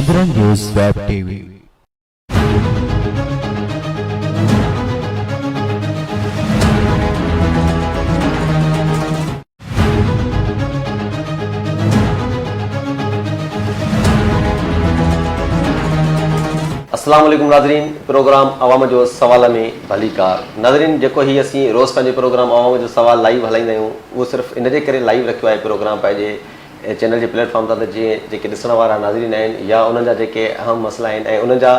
सिंधरन news web TV. अस्सलाम वालेकुम नाज़रीन, प्रोग्राम अवाम जो सवाल में भली कार। नाज़रीन, जेको ही असीं रोज़ पंहिंजे प्रोग्राम अवाम जो सवाल लाइव हलाईंदा आहियूं, उहो सिर्फ़ु इन जे करे लाइव रखियो आहे प्रोग्राम पंहिंजे चैनल जे प्लेटफॉर्म तां, त जीअं जेके ॾिसण वारा नाज़रीन आहिनि या उन्हनि जा जेके अहम मसइला आहिनि ऐं उन्हनि जा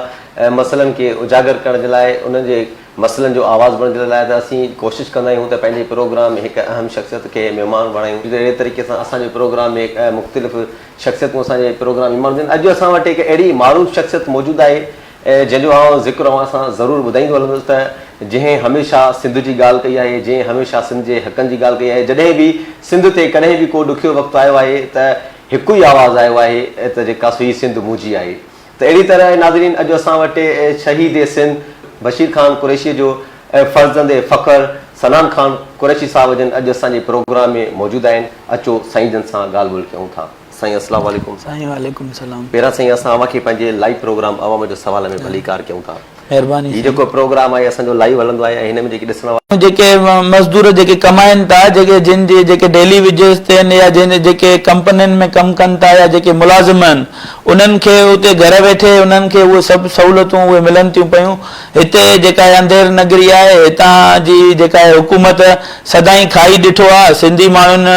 मसइलनि खे उजागर करण जे लाइ, उन्हनि जे मसइलनि जो आवाज़ बणण जे लाइ त असीं कोशिशि कंदा आहियूं त पंहिंजे प्रोग्राम में हिकु अहम शख़्सियत खे महिमान बणायूं। अहिड़े तरीक़े सां असांजे प्रोग्राम में मुख़्तलिफ़ शख़्सियतूं असांजे प्रोग्राम में ईंदियूं आहिनि। अॼु असां वटि हिकु अहिड़ी मारूफ़ शख़्सियत मौजूदु आहे जंहिंजो आउं ज़िक्र अवां सां ज़रूरु ॿुधाईंदो हलंदुसि, त जंहिं हमेशह सिंध जी ॻाल्हि कई आहे, जंहिं हमेशह सिंध जे हक़नि जी ॻाल्हि कई आहे। जॾहिं बि सिंध ते कॾहिं बि को ॾुखियो वक़्तु आयो आहे त हिकु ई आवाज़ु आयो आहे त जेका सुई सिंध मुंहिंजी आहे। त अहिड़ी तरह नाज़रीन, अॼु असां वटि शहीद सिंध बशीर ख़ान कुरैशी जो फर्ज़ंद फ़ख़्र सनान ख़ान कुरैशी साहिब जन अॼु असांजे प्रोग्राम में मौजूदु आहिनि। अचो साईं जन सां ॻाल्हि ॿोल कयूं था। साईं अस्सलाम वालेकुम। साईं वालेकुम सलाम। पहिरां साईं, असां अव्हांखे पंहिंजे लाइव प्रोग्राम अवाम जो सवाल में भली कार कयूं था। महिरबानी। हीउ जेको प्रोग्राम आहे असांजो लाइव हलंदो आहे, हिन में जेके ॾिसण वारा जेके मज़दूर जेके कमाइनि था, जिन जे जेके डेली वेजेस ते आहिनि या जिन जेके कंपनियुनि में कमु कनि था या जेके मुलाज़िम आहिनि, उन्हनि खे उते घर वेठे उन्हनि खे उहे सभु सहूलियतूं उहे मिलनि थियूं पियूं। हिते जेका अंधेर नगरी आहे, हितां जी जेका आहे हुकूमत सदाई खाई ॾिठो आहे। सिंधी माण्हुनि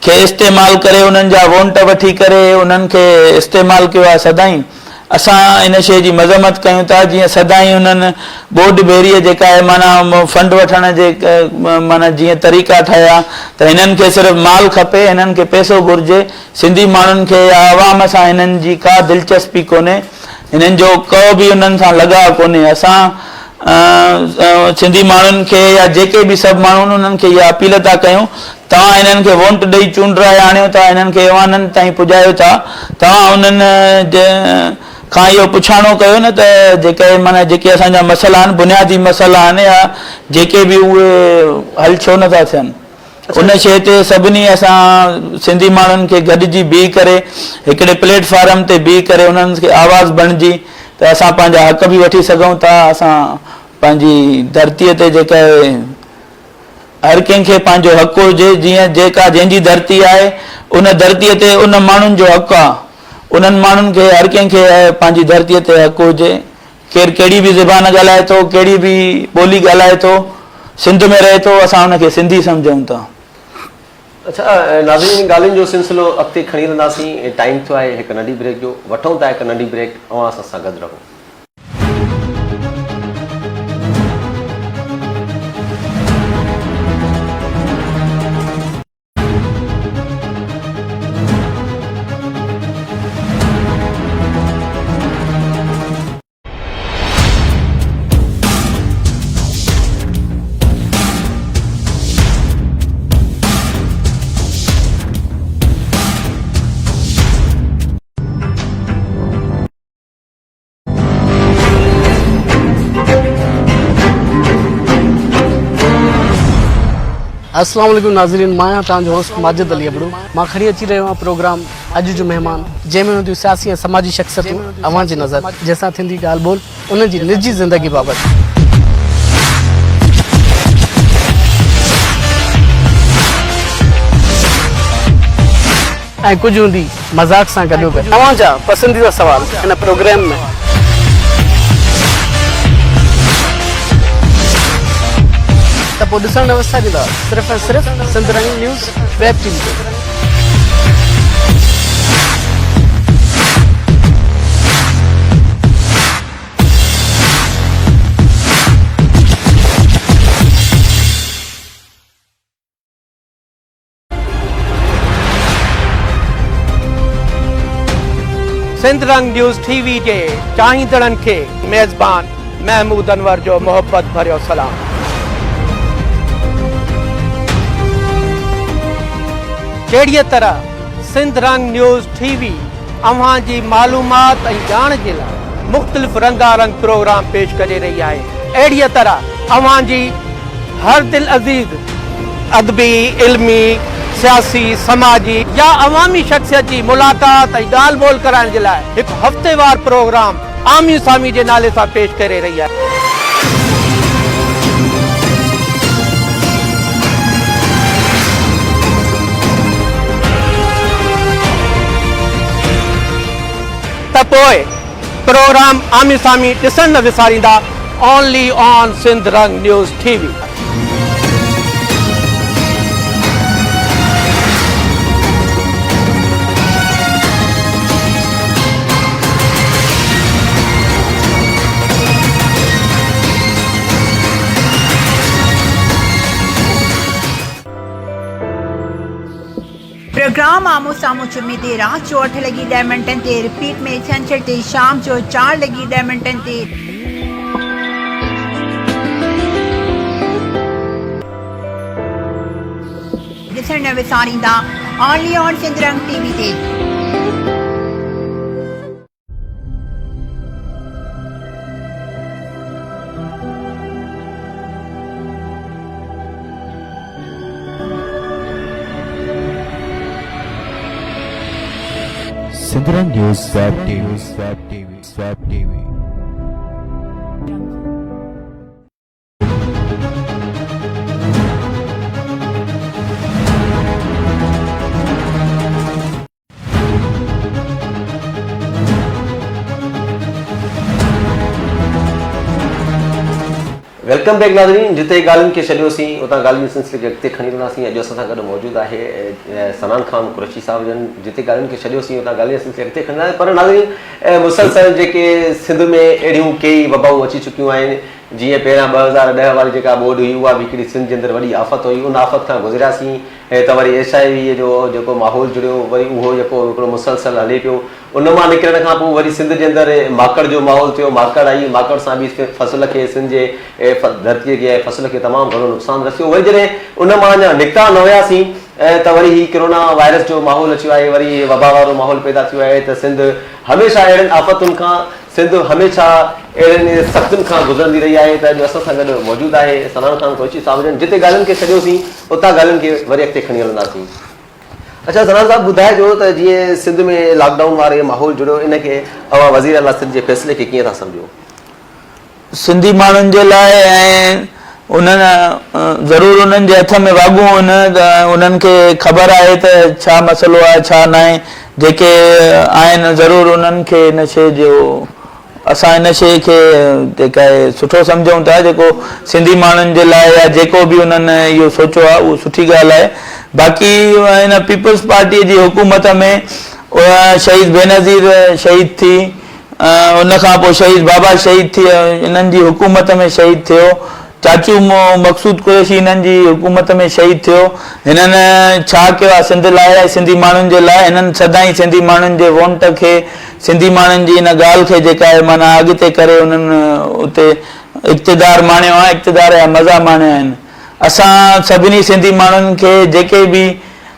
खे इस्तेमालु करे, उन्हनि जा वोट वठी करे उन्हनि खे इस्तेमालु कयो आहे सदाई। असां इन शइ जी मज़म्मत कयूं था, जीअं सदाई उन्हनि बोर्ड बेरीअ जेका आहे माना फंड वठण जे माना जीअं तरीक़ा ठाहिया त हिननि खे सिर्फ़ु माल खपे, हिननि खे पैसो घुरिजे। सिंधी माण्हुनि खे या आवाम सां हिननि जी का दिलचस्पी कोन्हे, हिननि जो को बि उन्हनि सां लॻाव कोन्हे। असां सिंधी माण्हुनि खे या जेके बि सभु माण्हू उन्हनि खे इहा अपील था कयूं, तव्हां हिननि खे वोट ॾेई चूंडराए आणियो था, हिननि खे एवाननि ताईं पुॼायो था। तव्हां उन्हनि खां इहो पुछाणो कयो न त जेके माना जेके असांजा मसइला आहिनि, बुनियादी मसइला आहिनि या जेके बि उहे हल छो नथा थियनि। उन शइ ते सभिनी असां सिंधी माण्हुनि खे गॾिजी बीह करे हिकिड़े प्लेटफॉर्म ते बीह करे उन्हनि खे आवाज़ बणिजी त असां पंहिंजा हक़ बि वठी सघूं था। असां पंहिंजी धरतीअ ते जेका हर कंहिंखे पंहिंजो हक़ हुजे, जीअं जेका जंहिंजी धरती आहे उन धरतीअ ते उन माण्हुनि जो हक़ आहे। उन्हनि माण्हुनि खे हर कंहिंखे पंहिंजी धरतीअ ते हक़ हुजे। केरु कहिड़ी बि ज़बान ॻाल्हाए थो, कहिड़ी बि ॿोली ॻाल्हाए थो, सिंध में रहे थो, असां हुनखे सिंधी सम्झूं था। अच्छा नाज़रीन, ॻाल्हियुनि जो सिलसिलो अॻिते खणी हलंदासीं। टाइम थियो आहे हिकु नंढी ब्रेक जो, वठूं था हिकु नंढी ब्रेक। अवां सां गॾु रहो। अस्सलाम वालेकुम नाज़रीन, मां तव्हांजो होस्ट माजिद अली अबड़ू। मां खणी अची रहियो आहियां प्रोग्राम अॼु जो महिमान, जंहिंमें हूंदियूं सियासी ऐं समाजी शख़्सियतूं अवां जी नज़र, जंहिंसां थींदी ॻाल्हि ॿोल उन्हनि जी निजी ज़िंदगी बाबति। ऐं कुझु हूंदी मज़ाक सां गॾो गॾु तव्हां जा पसंदीदा सवाल हिन प्रोग्राम में। त पोइ ॾिसण न विसारींदा सिर्फ़ु ऐं सिर्फ़ु सिंधरन न्यूज़ वेब टीवी ते। सिंधरन न्यूज़ टीवी के चाहींदड़नि खे मेज़बान महमूद अनवर जो मोहब्बत भरियो सलाम। जहिड़ीअ तरह सिंधरन न्यूज़ टीवी अव्हां जी मालूमात ऐं ॼाण जे लाइ मुख़्तलिफ़ रंगारंग प्रोग्राम पेश करे रही आहे, अहिड़ीअ तरह अव्हां जी हर दिल अज़ीज़ अदबी, इल्मी, सियासी समाजी या अवामी शख्सियत जी मुलाकात ऐं ॻाल्हि ॿोल कराइण जे लाइ हिकु हफ़्तेवार प्रोग्राम आमी सामी जे नाले सां पेश करे रही आहे। त पोइ प्रोग्राम आमी सामी ॾिसण न विसारींदा, ओनली ऑन सिंध रंग न्यूज़ TV। प्रोग्राम आमो सामो जुमे ते रात जो 8 लगी 10 मिनटन ते रिपीट में छंछर ते शाम जो 4 लगी 10 मिनटन ते। ॾिसण न विसारींदा, ओनली ऑन सिंध रंग TV ते। Sindhran News Web TV. Welcome back नाज़रीन, जिते ॻाल्हियुनि खे छॾियोसीं उतां ॻाल्हियुनि जे सिलसिले खे अॻिते खणी वेंदासीं। अॼु असां सां गॾु मौजूदु आहे सनान खान कुरैशी साहिब जन। जिते ॻाल्हियुनि खे छॾियोसीं उतां ॻाल्हि जे सिलसिले अॻिते खणी वेंदासीं। पर नाज़रीन, मुसलसल जेके सिंध में अहिड़ियूं कई वबाऊं अची चुकियूं आहिनि, जीअं पहिरियां 2010 वारी जेका ॿोॾि हुई उहा बि हिकिड़ी सिंध जे अंदरि वॾी आफ़त हुई। उन आफ़त खां गुज़रियासीं त वरी HIV जो जेको माहौल जुड़ियो, वरी उहो जेको हिकिड़ो मुसलसल हले पियो। उन मां निकिरण खां पोइ वरी सिंध जे अंदरि माकड़ जो माहौल थियो, माकड़ आई, माकड़ सां बि फसल खे, सिंध जे धरतीअ खे ऐं फसल खे तमामु घणो नुक़सानु रसियो। वरी जॾहिं उन मां अञा निकिता न हुयासीं त वरी ही कोरोना वायरस जो माहौल अची वियो आहे, वरी वबा वारो माहौल पैदा थियो आहे। त सिंध हमेशह अहिड़नि आफ़तुनि खां, सिंध हमेशह अहिड़नि सख़्तुनि खां गुज़रंदी रही आहे। त अॼु असां सां गॾु मौजूदु आहे सनान खान कुरैशी साहिब जन। जिते ॻाल्हियुनि खे छॾियोसीं उतां ॻाल्हियुनि खे वरी अॻिते खणी हलंदासीं। अच्छा सनान साहिब, ॿुधाइजो त जीअं सिंध में लॉकडाउन वारे माहौल जुड़ियो, इनखे अवां वज़ीर आला सिंध जे फ़ैसिले खे कीअं था सम्झो? सिंधी माण्हुनि जे लाइ ऐं उन्हनि ज़रूरु उन्हनि जे हथ में वाॻूं आहिनि, त उन्हनि खे ख़बर आहे त छा मसइलो आहे छा न आहे। जेके आहिनि ज़रूरु उन्हनि खे इन शइ जो, असां इन शइ खे जेका आहे सुठो सम्झूं था। जेको सिंधी माण्हुनि जे लाइ या जेको बि उन्हनि इहो सोचियो आहे उहो सुठी ॻाल्हि आहे। बाक़ी हिन पीपल्स पार्टीअ जी हुकूमत में शहीद बेनज़ीर शहीद थी, उन खां पोइ शहीद बाबा शहीद थी, इन्हनि जी हुकूमत में शहीद थियो। चाचू मक़सूद कुरैशी हिननि जी हुकूमत में शहीद थियो। हिननि छा कयो आहे सिंध लाइ ऐं सिंधी माण्हुनि जे लाइ? हिननि सदाईं सिंधी माण्हुनि जे वोट खे, सिंधी माण्हुनि जी इन ॻाल्हि खे जेका आहे माना अॻिते करे उन्हनि उते इक़्तिदार माणियो आहे, इक़्तिदार जा मज़ा माणिया आहिनि। असां सभिनी सिंधी माण्हुनि खे जेके बि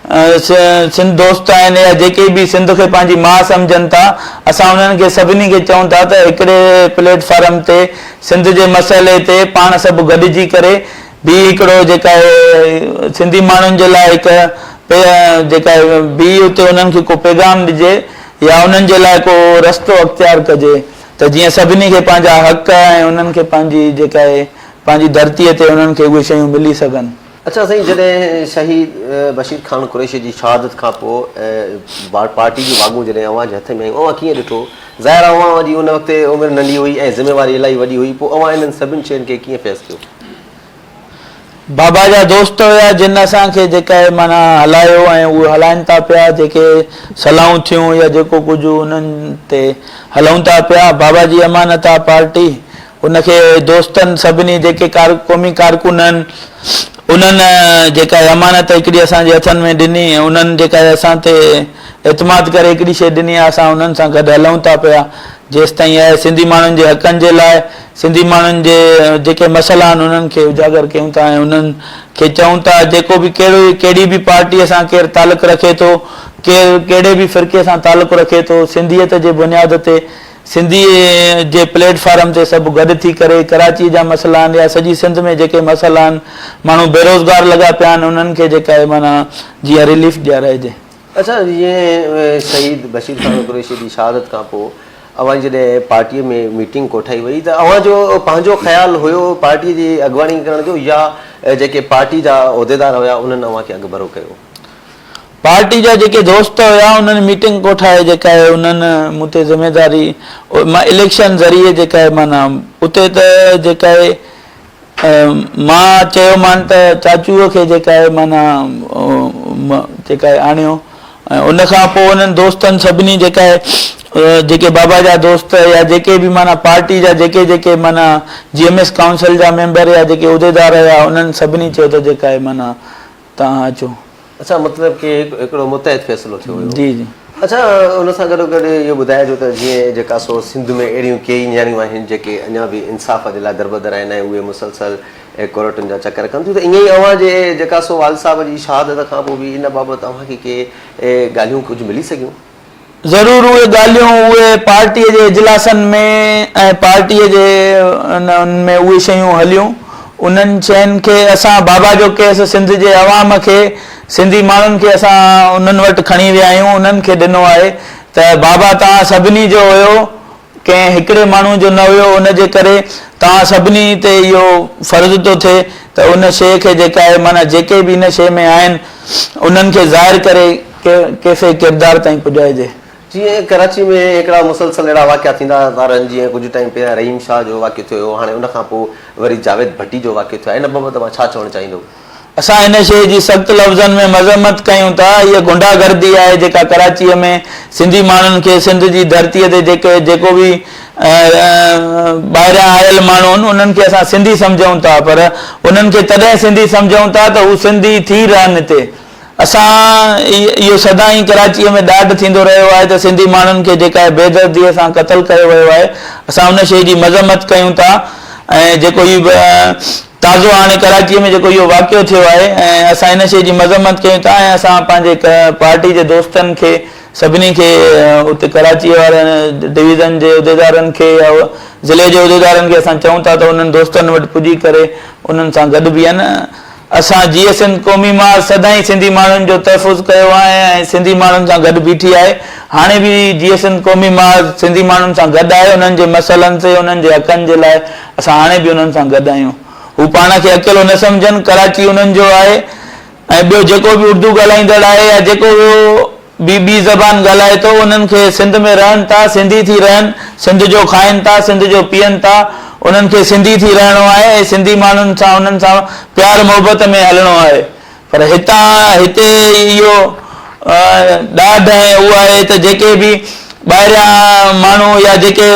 सिंध दोस्त आहिनि या जेके बि सिंध खे पंहिंजी माउ सम्झनि था, असां उन्हनि खे सभिनी खे चऊं था त हिकिड़े प्लेटफॉर्म ते सिंध जे मसइले ते पाण सभु गॾिजी करे बि हिकिड़ो जेका आहे सिंधी माण्हुनि जे लाइ हिकु जेका बि उते उन्हनि खे को पैगाम ॾिजे या उन्हनि जे लाइ को रस्तो अख़्तियार कजे, त जीअं सभिनी खे पंहिंजा हक़ ऐं उन्हनि खे पंहिंजी जेका आहे पंहिंजी धरतीअ ते उन्हनि खे उहे शयूं मिली सघनि। अच्छा साईं, जॾहिं शहीद बशीर खान कुरैशी जी शहादत खां पोइ पार्टी जी वाॻूं जॾहिं अवां जे हथ में आयूं, अवां कीअं ॾिठो? ज़ाहिर आहे अवां जी उन वक़्तु उमिरि नंढी हुई ऐं ज़िम्मेवारी इलाही वॾी हुई, पोइ अवां इन्हनि सभिनि शयुनि खे कीअं फेस कयो? बाबा जा दोस्त हुया जिन असांखे जेका आहे माना हलायो ऐं उहे हलाइनि था पिया, जेके सलाहूं थियूं या जेको कुझु उन्हनि ते हलूं था पिया। बाबा जी अमानत आहे पार्टी, उनखे दोस्तनि सभिनी जेके क़ौमी कारकुन आहिनि उन्हनि जेका आहे अमानत हिकिड़ी असांजे हथनि में ॾिनी ऐं उन्हनि जेका आहे असां ते एतमाद करे हिकिड़ी शइ ॾिनी आहे, असां उन्हनि सां गॾु हलूं था पिया। जेसि ताईं आहे सिंधी माण्हुनि जे हक़नि जे लाइ, सिंधी माण्हुनि जे जेके मसइला आहिनि उन्हनि खे उजागर कयूं था ऐं उन्हनि खे चऊं था जेको बि कहिड़ी बि पार्टीअ सां केरु तालुक़ु रखे थो, केरु कहिड़े बि फ़िरके सां तालुक़ु रखे थो, सिंधियत जे बुनियाद ते सिंधी जे प्लेटफॉर्म ते सभु गॾु थी करे कराची जा मसइला आहिनि या सॼी सिंध में जेके मसइला आहिनि, माण्हू बेरोज़गार लॻा पिया आहिनि, उन्हनि खे जेका आहे माना जीअं रिलीफ ॾियाराइजे। अच्छा, जीअं शहीद बशीर खान कुरैशी जी शहादत खां पोइ अवां जॾहिं पार्टीअ में मीटिंग कोठाई वई त अवां जो पंहिंजो ख़्यालु हुयो पार्टीअ जी अॻुवाणी करण जो, या जेके पार्टी जा उहिदेदार हुया उन्हनि अवां खे अॻुभरो कयो? पार्टी जा जेके दोस्त हुया उन्हनि मीटिंग कोठाए जेका आहे उन्हनि मूं ते ज़िम्मेदारी मां इलेक्शन ज़रिए जेका आहे माना उते त जेका आहे मां चयोमानि त चाचूअ खे जेका आहे माना जेका आहे आणियो, ऐं उनखां पोइ उन्हनि दोस्तनि सभिनी जेका आहे जेके बाबा जा दोस्त या जेके बि माना पार्टी जा जेके जेके माना GMS काउंसिल जा मेंबर या जेके उहिदेदार हुया उन्हनि सभिनी चयो त जेका आहे माना तव्हां अचो। अच्छा, मतिलबु कि हिकिड़ो मुतहद फ़ैसिलो थियो हुयो। जी जी। अच्छा, उन सां गॾो गॾु इहो ॿुधाइजो त जीअं जेका सो सिंध में अहिड़ियूं कई नियाणियूं आहिनि जेके अञा बि इंसाफ़ जे लाइ दरबदर आहिनि ऐं उहे मुसलसल कोर्टुनि जा चकर कनि थियूं, त ईअं ई अवां जे जेका सो वाल साहब जी शहादत खां पोइ बि इन बाबति तव्हांखे के ॻाल्हियूं कुझु मिली सघियूं? ज़रूरु उहे ॻाल्हियूं उहे पार्टीअ जे इजलासनि में ऐं पार्टीअ जे में उहे शयूं हलियूं। उन्हनि शयुनि खे असां बाबा जो केस सिंध जे अवाम खे, सिंधी माण्हुनि खे असां उन्हनि वटि खणी विया आहियूं, उन्हनि खे ॾिनो आहे त बाबा तव्हां सभिनी जो हुयो, कंहिं हिकिड़े माण्हू जो न हुयो, उनजे करे तव्हां सभिनी ते इहो फ़र्ज़ु थो थिए त उन शइ खे जेका आहे माना जेके बि इन शइ में आहिनि उन्हनि खे ज़ाहिर करे कैफ़े किरदार ताईं पुॼाइजे। जीअं कराची में हिकिड़ा मुसलसल अहिड़ा वाक़िया थींदा रहनि, जीअं कुझु टाइम पहिरियां रहीम शाह जो वाक़ियो थियो, हाणे उनखां पोइ वरी जावेद भट्टी जो वाक़ियो थियो आहे, इन बाबति तव्हां छा चवणु चाहींदो? असां इन शइ जी सख़्तु लफ़्ज़नि में मज़म्मत कयूं था। इहा गुंडागर्दी आहे जेका कराचीअ में सिंधी माण्हुनि खे, सिंध जी धरतीअ ते जेको बि ॿाहिरियां आयल माण्हू आहिनि उन्हनि खे असां सिंधी सम्झूं था, पर उन्हनि खे तॾहिं सिंधी सम्झूं था त हू सिंधी थी रहनि हिते। असां इहो सदाई कराचीअ में ॾाढु थींदो रहियो आहे त सिंधी माण्हुनि खे जेका आहे बेदर्दीअ सां क़तल कयो वियो आहे। असां उन शइ जी मज़म्मत कयूं था ऐं जेको इहो ताज़ो हाणे कराचीअ में जेको इहो वाक़ियो थियो आहे ऐं असां इन शइ जी मज़म्मत कयूं था ऐं असां पंहिंजे पार्टी जे दोस्तनि खे सभिनी खे उते कराची वारनि डिवीज़न जे उहिदेदारनि खे या ज़िले जे उहिदेदारनि खे असां चऊं था त उन्हनि दोस्तनि वटि पुॼी करे उन्हनि सां गॾु बीहनि। असां GSN क़ौमी मां सदाई सिंधी माण्हुनि जो तहफ़ुज़ कयो आहे ऐं सिंधी माण्हुनि सां गॾु बीठी आहे। हाणे बि GSN क़ौमी मां सिंधी माण्हुनि सां गॾु आहे, उन्हनि जे मसइलनि ते, उन्हनि जे हक़नि जे लाइ असां हाणे बि उन्हनि सां गॾु आहियूं। हू पाण खे अकेलो न सम्झनि, कराची उन्हनि जो आहे ऐं ॿियो जेको बि उर्दू ॻाल्हाईंदड़ आहे या जेको ॿी ज़बान ॻाल्हाए थो उन्हनि खे सिंध में रहनि था, सिंधी थी रहनि, सिंध जो खाइनि था, सिंध जो पीअनि था, उन्हनि खे सिंधी थी रहणो आहे ऐं सिंधी माण्हुनि सां उन्हनि सां प्यार मोहबत में हलणो आहे। पर हिते इहो ॾाढ ऐं उहा आहे त जेके बि ॿाहिरियां माण्हू या जेके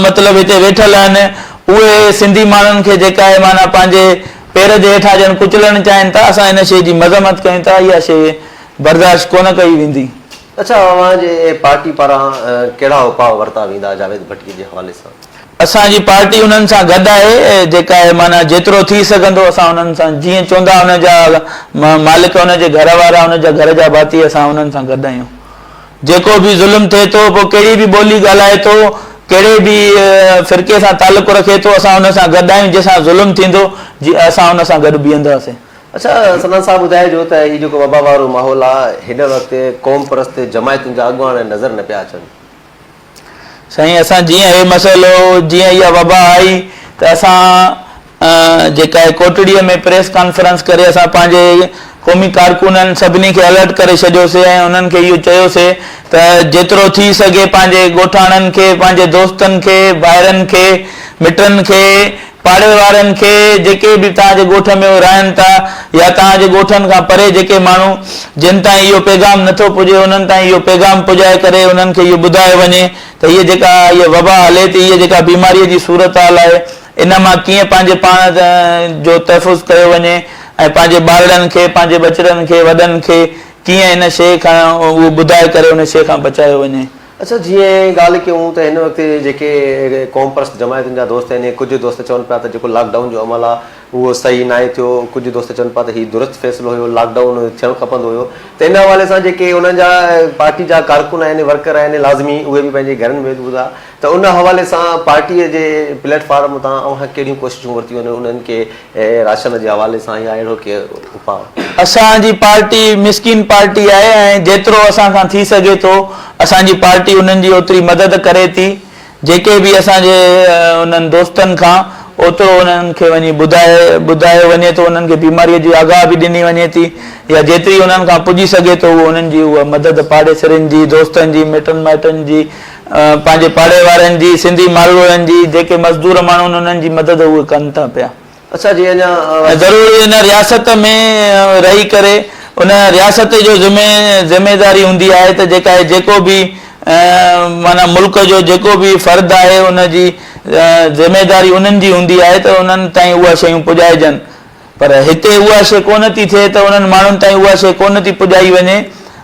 मतिलबु हिते वेठल आहिनि उहे सिंधी माण्हुनि खे जेका आहे माना पंहिंजे पेर जे हेठां ॼण कुचलणु चाहिनि था। असां इन शइ जी मज़म्मत कयूं था, इहा शइ बर्दाश्त कोन कई वेंदी। अच्छा, अव्हांजे पार्टी पारां कहिड़ा उपाउ वरिता वेंदा जावेद भट्टीअ जे हवाले सां? असांजी पार्टी उन्हनि सां गॾु आहे, जेका आहे माना जेतिरो थी सघंदो असां उन्हनि सां जीअं चवंदा उनजा मालिक, उनजे घर वारा, उनजा घर जा भाती, असां उन्हनि सां गॾु आहियूं। जेको बि ज़ुल्म थिए थो, पोइ कहिड़ी बि ॿोली ॻाल्हाए थो, कहिड़े बि फ़िरके सां तालुक़ु रखे थो, असां उन सां गॾु आहियूं। जंहिंसां ज़ुल्म थींदो असां उन सां गॾु बीहंदासीं। अच्छा, सना साहब ॿुधाइजो त हीउ जेको वबा वारो माहौल आहे हिन वक़्तु क़ौम परस्त जमायतुनि जा अॻुवान नज़र न पिया अचनि। साईं, असां जीअं इहो मसइलो, जीअं इहा वबा आई त असां जेका आहे कोटड़ीअ में प्रेस कॉन्फ्रेंस करे असां पंहिंजे क़ौमी कारकुननि सभिनी खे अलर्ट करे छॾियोसीं ऐं उन्हनि खे इहो चयोसीं त जेतिरो थी सघे पंहिंजे ॻोठाणनि खे, पंहिंजे दोस्तनि खे, भाइरनि खे, मिटनि खे, पाड़े वारनि खे, जेके बि तव्हांजे ॻोठ में रहनि था या तव्हांजे ॻोठनि खां परे जेके माण्हू जिन ताईं इहो पैगाम नथो पुॼे उन्हनि ताईं इहो पैगाम पुॼाए करे उन्हनि खे इहो ॿुधायो वञे त हीअ जेका इहा वबा हले थी, हीअ जेका बीमारीअ जी सूरत हाल आहे, इन मां कीअं पंहिंजे पाण जो तहफ़ुज़ कयो वञे ऐं पंहिंजे ॿारनि खे, पंहिंजे बचड़नि खे, वॾनि खे कीअं इन शइ खां उहो ॿुधाए करे उन शइ खां बचायो वञे। अच्छा, जीअं ॻाल्हि कयूं त हिन वक़्तु जेके क़ौम परस्त जमायतुनि जा दोस्त आहिनि, कुझु दोस्त चवनि पिया त जेको लॉकडाउन जो अमल आहे उहो सही न आहे थियो, कुझु दोस्त चवनि पिया त हीउ दुरुस्त फ़ैसिलो हुयो, लॉकडाउन थियणु खपंदो हुयो। त इन हवाले सां जेके उन्हनि जा पार्टी जा कारकुन आहिनि, वर्कर आहिनि, लाज़मी उहे बि पंहिंजे घरनि में ॿुधा त त उन हवाले सां पार्टीअ जे प्लेटफॉर्म तां अव्हां कहिड़ियूं कोशिशूं वरितियूं आहिनि उन्हनि खे राशन जे हवाले सां या अहिड़ो के उपाउ? असांजी पार्टी मिसकिन पार्टी आहे ऐं जेतिरो असां खां थी सघे थो असांजी पार्टी उन्हनि जी ओतिरी मदद करे थी। जेके बि असांजे उन्हनि दोस्तनि खां ओतिरो उन्हनि खे वञी ॿुधायो वञे थो, उन्हनि खे बीमारीअ जी आगाह बि ॾिनी वञे थी, या जेतिरी उन्हनि खां पुॼी सघे थो उहो उन्हनि जी उहा मदद पाड़ेसरनि जी, दोस्तनि जी, मिटनि माइटनि जी, पंहिंजे पाड़े वारनि जी, सिंधी मालवड़नि जी, जेके मज़दूर माण्हू उन्हनि जी मदद उहे कनि था पिया। अच्छा जी, अञा ज़रूरी इन रियासत में रही करे उन रियासत जो ज़िम्मेदारी हूंदी आहे त जेको बि माना मुल्क जो जेको बि फ़र्द आहे उनजी ज़िम्मेदारी उन्हनि जी हूंदी आहे त उन्हनि ताईं उहा शयूं पुॼाइजनि। पर हिते उहा शइ कोन थी थिए त उन्हनि माण्हुनि ताईं उहा शइ कोन थी पुॼाई वञे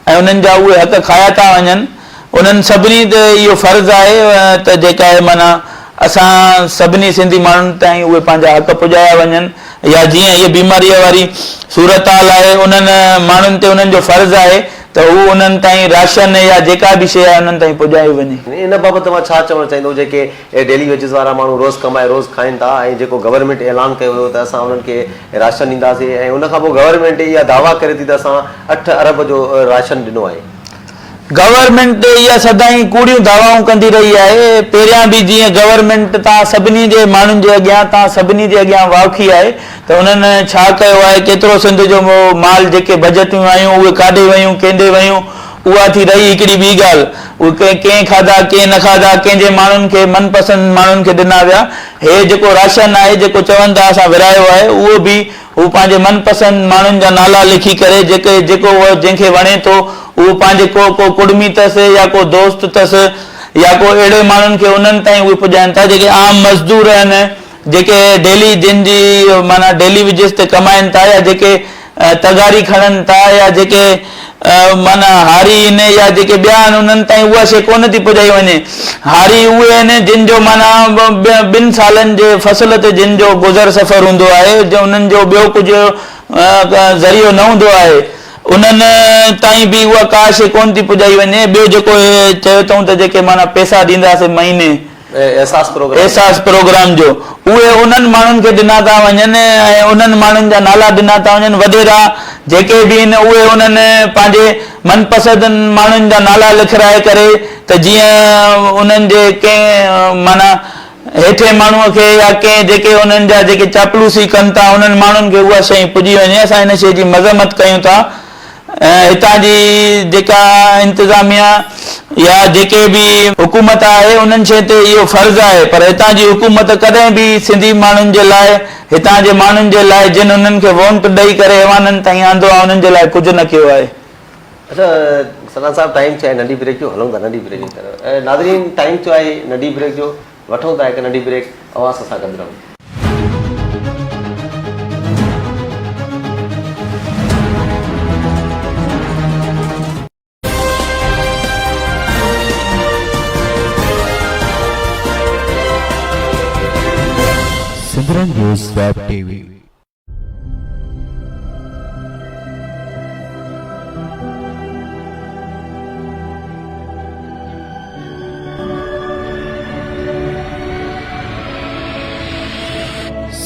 ऐं उन्हनि जा उहे हक़ खाया था वञनि। उन्हनि सभिनी ते इहो फ़र्ज़ु आहे त जेका आहे माना असां सभिनी सिंधी माण्हुनि ताईं उहे पंहिंजा हक़ पुॼाया वञनि, या जीअं हीअ बीमारीअ वारी सूरत हाल आहे उन्हनि माण्हुनि ते उन्हनि जो फ़र्ज़ु आहे त हू उन्हनि ताईं राशन या जेका बि शइ आहे उन्हनि ताईं पुॼाई वञे। इन बाबति तव्हां छा चवणु चाहींदो? जेके डेली वेजिस वारा माण्हू रोज़ कमाए रोज़ खाइनि था ऐं जेको गवर्नमेंट ऐलान कयो हुयो त असां उन्हनि खे राशन ॾींदासीं ऐं उन खां पोइ गवर्नमेंट इहा दावा करे थी त असां 8 अरब जो राशन ॾिनो आहे। गवर्नमेंट इहा सदाईं कूड़ियूं दावाऊं कंदी रही आहे। पहिरियां बि जीअं गवर्नमेंट तव्हां सभिनी जे माण्हुनि जे अॻियां तव्हां सभिनी जे अॻियां वाउखी आहे त उन्हनि छा कयो आहे, केतिरो सिंध जो माल जेके बजटियूं आयूं उहे काॾे वयूं, केंॾे वयूं, उहा थी रही हिकिड़ी ॿी ॻाल्हि। उहे कंहिं खाधा कंहिं न खाधा, कंहिंजे माण्हुनि खे मनपसंदि माण्हुनि खे ॾिना विया। हे जेको राशन आहे जेको चवनि था असां विरायो आहे उहो बि हू पंहिंजे मनपसंदि माण्हुनि जा नाला लिखी करे जेको जंहिंखे वणे थो उहो पंहिंजे को कुड़मी अथसि या को दोस्त अथसि या को अहिड़े माण्हुनि खे उन्हनि ताईं उहे पुॼाइनि था। जेके आम मज़दूर आहिनि, जेके डेली जिन जी माना डेली वेजिस ते कमाइनि था, या जेके तगारी खणनि था, या जेके माना हारी आहिनि या जेके ॿिया आहिनि उन्हनि ताईं उहा शइ कोन थी पुॼाई वञे। हारी उहे आहिनि जिन जो माना 2 सालनि जे फसल ते जिन जो गुज़र सफ़र हूंदो आहे, जो उन्हनि जो ॿियो कुझु ज़रियो न हूंदो आहे, उन्हनि ताईं बि उहा का शइ कोन थी पुॼाई वञे। ॿियो जेको चयो अथऊं त जेके माना पैसा ॾींदासीं महीने एहसास प्रोग्राम जो, उहे उन्हनि माण्हुनि खे ॾिना था वञनि ऐं उन्हनि माण्हुनि जा नाला ॾिना था वञनि। वॾेरा जेके बि आहिनि उहे उन्हनि पंहिंजे मनपसंदि माण्हुनि जा नाला लिखाए करे त जीअं उन्हनि जे कंहिं माना हेठे माण्हूअ खे या कंहिं जेके उन्हनि जा जेके चापलूसी कनि था उन्हनि माण्हुनि खे उहा शइ पुॼी वञे। असां हिन शइ जी मज़म्मत कयूं था। हितां जी जेका इंतिज़ामिया या जेके बि हुकूमत आहे उन्हनि शइ ते इहो फ़र्ज़ु आहे, पर हितां जी हुकूमत कॾहिं बि सिंधी माण्हुनि जे लाइ, हितां जे माण्हुनि जे लाइ जिन उन्हनि खे वोट ॾेई करे ऐवाननि ताईं आंदो आहे उन्हनि जे लाइ कुझु न कयो आहे। अच्छा सना साहब, टाइम थियो आहे नंढी ब्रेक जो, हलूं था नंढी ब्रेक जी तरफ़। नाज़रीन, टाइम थियो आहे नंढी ब्रेक जो, वठूं था हिकु नंढी ब्रेक, आवाज़ सां गॾु रहूं। Sindran News Web TV.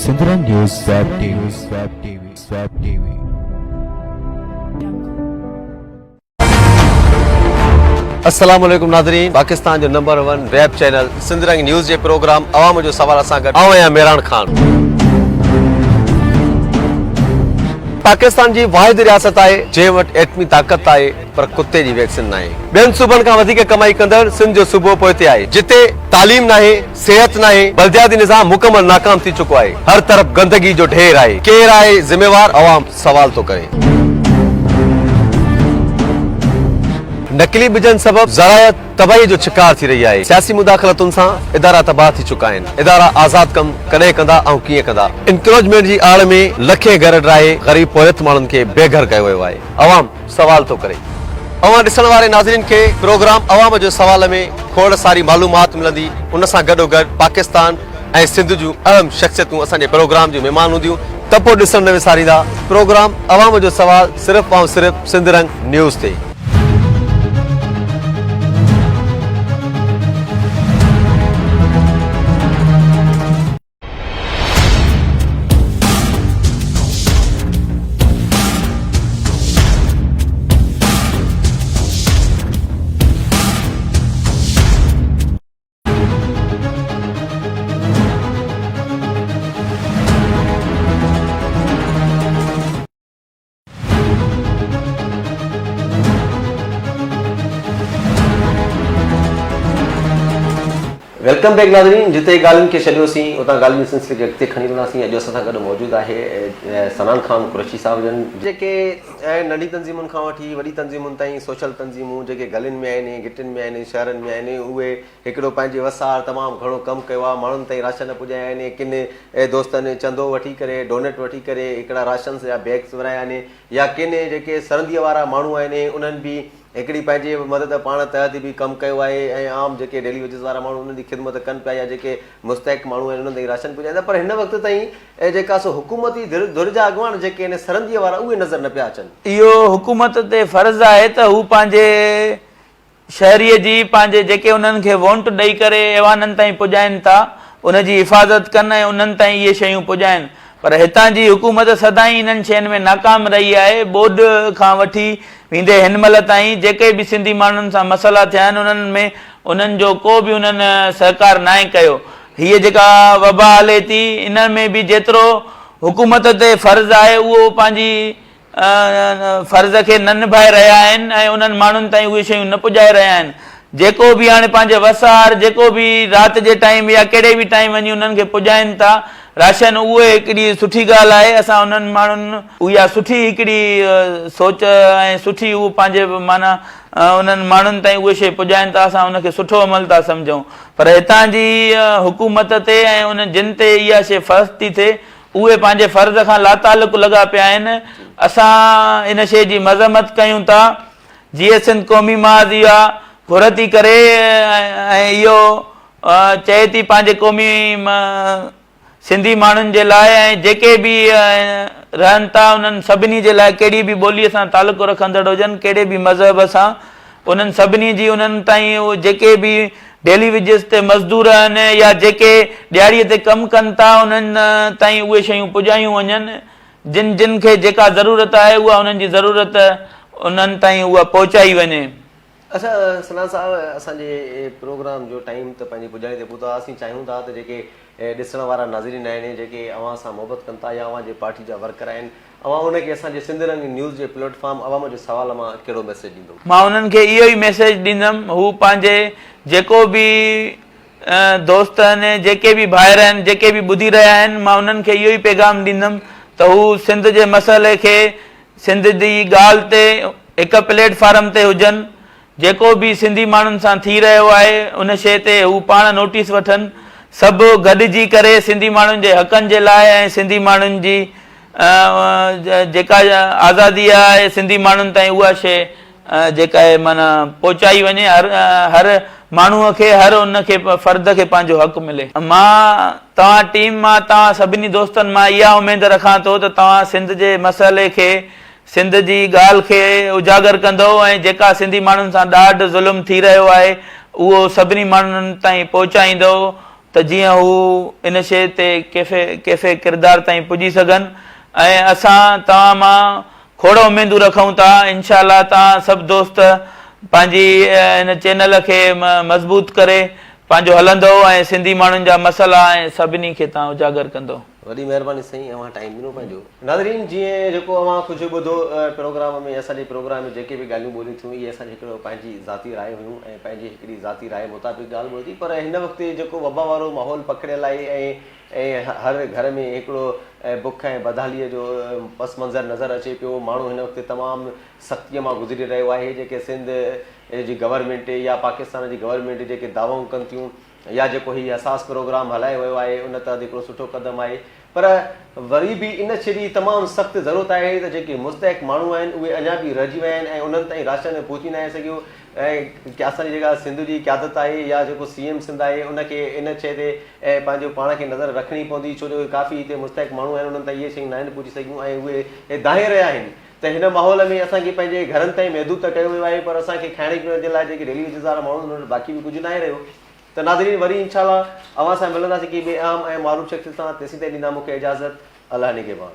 Sindran News Web TV. Web TV. अस्सलाम वालेकुम नाज़रीन, पाकिस्तान जो नंबर 1 वेब चैनल सिंधरंग न्यूज़ जे प्रोग्राम अवाम जो सवाल सां गॾु आहियां मेहरान खान। पाकिस्तान जी वाहिद रियासत आहे जंहिं वटि एटमी ताक़त आहे पर कुत्ते जी वैक्सीन न आहे। ॿियनि सूबनि खां वधीक कमाई कंदड़ सिंध जो सूबो पोइते आहे, जिते तालीम नाहे, सेहत नाहे, बल्दियाती निज़ाम मुकमल नाकाम थी चुको आहे। हर तरफ़ गंदगी जो ढेर आहे। केरु आहे ज़िम्मेवार? अवाम सवाल थो करे। नकली बिजन सबब ज़रायत तबाही जो शिकार थी रही है। सियासी मुदाखलतुनि सां इदारा तबाह थी चुका आहिनि। इदारा आज़ाद कम कॾहिं कंदा ऐं कीअं कंदा? इंक्रोचमेंट जी आड़ में लखे घर ड्राहे गरीब पोयत माण्हुनि खे बेघर कयो वियो आहे। अवाम सवाल थो करे। अवां ॾिसण वारे नाज़रीन खे प्रोग्राम अवाम जो सवाल में खोड़ सारी मालूमात मिलंदी। उन सां गॾोगॾु पाकिस्तान ऐं सिंध जूं अहम शख़्सियतूं असांजे प्रोग्राम जूं महिमान हूंदियूं। त पोइ ॾिसण न विसारींदा प्रोग्राम अवाम जो सवाल सिर्फ़ु ऐं सिर्फ़ु सिंधरंग न्यूज़ ते। वेलकम बैक नाज़रीन, जिते ॻाल्हियुनि खे छॾियोसीं उतां ॻाल्हियुनि जे सिलसिले खे अॻिते खणी वञासीं। अॼु असां सां गॾु मौजूदु आहे सनान ख़ान कुरैशी साहब जन, जेके नंढी तंज़ीमुनि खां वठी वॾी तंज़ीमुनि ताईं सोशल तंज़ीमूं जेके गलियुनि में आहिनि, गिटियुनि में आहिनि, शहरनि में आहिनि, उहे हिकिड़ो पंहिंजे वसार तमामु घणो कमु कयो आहे। माण्हुनि ताईं राशन पुॼाया आहिनि, किन दोस्तनि चंदो वठी करे, डोनेट वठी करे हिकिड़ा राशन जा बैग्स विराया आहिनि, या किन जेके सरहदीअ वारा माण्हू आहिनि उन्हनि बि हिकिड़ी पंहिंजी मदद पाण तहत बि कमु कयो आहे। ऐं आम जेके डेली वेजिस वारा माण्हू उन्हनि जी ख़िदमत कनि पिया, या जेके मुस्तैक माण्हू आहिनि उन्हनि ताईं राशन पुॼाईंदा। पर हिन वक़्त ताईं जेका सो हुकूमती धुर जा अॻवान जेके आहिनि सरहदीअ वारा, उहे नज़र न पिया अचनि। इहो हुकूमत ते फर्ज़ु आहे त हू पंहिंजे शहरीअ जी पंहिंजे जेके उन्हनि खे वोट ॾेई करे ऐवाननि ताईं पुॼाइनि था, उनजी हिफ़ाज़त कनि ऐं उन्हनि ताईं इहे शयूं पुॼाइनि। पर हितां जी हुकूमत सदाईं इन्हनि शयुनि में नाकाम रही आहे। बोर्ड खां वठी वेंदे हिन महिल ताईं जेके बि सिंधी माण्हुनि सां मसइला थिया आहिनि उन्हनि में उन्हनि जो को बि उन्हनि सहकार न आहे कयो। हीअ जेका वबा हले थी, इन में बि जेतिरो हुकूमत ते फर्ज़ु आहे उहो पंहिंजी फर्ज़ खे न निभाए रहिया आहिनि ऐं उन्हनि माण्हुनि ताईं उहे शयूं न पुॼाए रहिया आहिनि। जेको बि हाणे पंहिंजे वसार जेको बि राति जे टाइम या कहिड़े बि टाइम वञी उन्हनि खे पुॼाइनि था राशन, उहे हिकिड़ी सुठी ॻाल्हि आहे। असां उन्हनि माण्हुनि उहा सुठी हिकिड़ी सोच ऐं सुठी उहो पंहिंजे माना उन्हनि माण्हुनि ताईं उहे शइ पुॼाइनि था, असां उनखे सुठो अमल था सम्झूं। पर हितां जी हुकूमत ते ऐं उन जिन ते इहा शइ फ़र्ज़ थी थिए, उहे पंहिंजे फ़र्ज़ खां लातालुक लॻा पिया आहिनि। असां इन शइ जी मज़म्मत कयूं था। जीअं सिंध क़ौमी महाज़ इहा घुर थी करे ऐं इहो चए थी पंहिंजे क़ौमी सिंधी माण्हुनि जे लाइ ऐं जेके बि रहनि था उन्हनि सभिनी जे लाइ, कहिड़ी बि ॿोलीअ सां तालुक़ु रखंदड़ हुजनि, कहिड़े बि मज़हब सां, उन्हनि सभिनी जी उन्हनि ताईं उहे जेके बि डेली वेजिस ते मज़दूर आहिनि या जेके ॾियारीअ ते कमु कनि था उन्हनि ताईं उहे शयूं पुॼायूं वञनि। जिन जिन खे जेका ज़रूरत आहे उहा उन्हनि जी ज़रूरत उन्हनि ताईं उहा पहुचाई वञे। अच्छा सनान साहब, असांजे प्रोग्राम जो टाइम त पंहिंजी पुॼाणे ते पहुता। असीं चाहियूं था त जेके ॾिसण वारा नाज़रीन आहिनि, जेके अव्हां सां मोहबत कनि था या अव्हां जे पार्टी जा वर्कर आहिनि, अव्हां उनखे असांजे सिंध रंग न्यूज़ जे प्लेटफॉर्म अवाम जो सवाल मां कहिड़ो मैसेज ॾींदो? मां उन्हनि खे इहो ई मैसेज ॾींदुमि, हू पंहिंजे जेको बि दोस्त आहिनि, जेके बि भाइर आहिनि, जेके बि ॿुधी रहिया आहिनि, मां उन्हनि खे इहो ई पैगाम ॾींदुमि त हू सिंध जे मसइले खे, सिंध जी ॻाल्हि ते हिकु प्लेटफॉर्म ते हुजनि। जेको बि सिंधी माण्हुनि सां थी रहियो आहे उन शइ ते हू पाण नोटिस वठनि, सभु गॾिजी करे सिंधी माण्हुनि जे हक़नि जे लाइ ऐं सिंधी माण्हुनि जी जेका आज़ादी आहे सिंधी माण्हुनि ताईं उहा शइ जेका आहे माना पहुचाई वञे, हर माण्हूअ खे, हर उनखे फ़र्द खे पंहिंजो हक़ मिले। मां तव्हां टीम मां, तव्हां सभिनी दोस्तनि मां इहा उमेद रखां थो त तव्हां सिंध जे मसइले खे, सिंध जी ॻाल्हि खे उजागर कंदो ऐं जेका सिंधी माण्हुनि सां ॾाढु ज़ुल्म थी रहियो आहे उहो सभिनी माण्हुनि ताईं पहुचाईंदो, त जीअं हू इन शइ ते कैफ़े किरदार ताईं पुॼी सघनि। ऐं असां तव्हां मां खोड़ उमेदूं रखूं था। इंशाअल्लाह तव्हां सभु दोस्त पंहिंजी इन चैनल खे मज़बूत करे पंहिंजो हलंदो ऐं सिंधी माण्हुनि जा मसइला ऐं सभिनी खे तव्हां उजागर कंदो। वॾी महिरबानी साईं, अव्हां टाइम ॾिनो पंहिंजो। नाज़रीन, जीअं जेको अव्हां कुझु ॿुधो प्रोग्राम में, असांजे प्रोग्राम में जेके बि ॻाल्हियूं ॿोलियूं थियूं, इहे असांजी हिकिड़ो पंहिंजी ज़ाती राय हुयूं ऐं पंहिंजी हिकिड़ी ज़ाती राय मुताबिक़ ॻाल्हि ॿुधी। पर हिन वक़्तु जेको वबा वारो माहौल पकड़ियल आहे ऐं हर घर में हिकिड़ो बुख ऐं बदहालीअ जो पस मंज़र नज़र अचे पियो, माण्हू हिन वक़्तु तमामु सख़्तीअ मां गुज़री रहियो आहे। जेके सिंध जी गवर्नमेंट या पाकिस्तान जी गवर्नमेंट जेके दावाऊं कनि थियूं, या जेको हीउ असास प्रोग्राम हलायो वियो आहे, उन त हिकिड़ो सुठो क़दम आहे। पर वरी बि इन शइ जी तमामु सख़्तु ज़रूरत आहे त जेके मुस्तैक माण्हू आहिनि उहे अञा बि रहिजी विया आहिनि ऐं उन्हनि ताईं राशन पहुची न आहे सघियो। ऐं असांजी जेका सिंध जी क़यादत आहे या जेको CM सिंध आहे, उनखे इन शइ ते ऐं पंहिंजो पाण खे नज़र रखणी पवंदी, छो जो काफ़ी हिते मुस्तैक माण्हू आहिनि, उन्हनि ताईं इहे शयूं न आहिनि पहुची सघियूं ऐं उहे दाहे रहिया आहिनि। त हिन माहौल में असांखे पंहिंजे घरनि ताईं महदूद त कयो वियो आहे, पर असांखे खाइण पीअण जे लाइ जेके डेली वेजिस वारा माण्हू उन्हनि वटि बाक़ी बि कुझु न आहे रहियो। त नाज़रीन, वरी इंशाअल्लाह अव्हां सां मिलंदासीं की ॿिए आम ऐं मारूफ़ शख़्स सां। तेसीं ताईं ॾींदा मूंखे इजाज़त। अल्लाह निगहबान।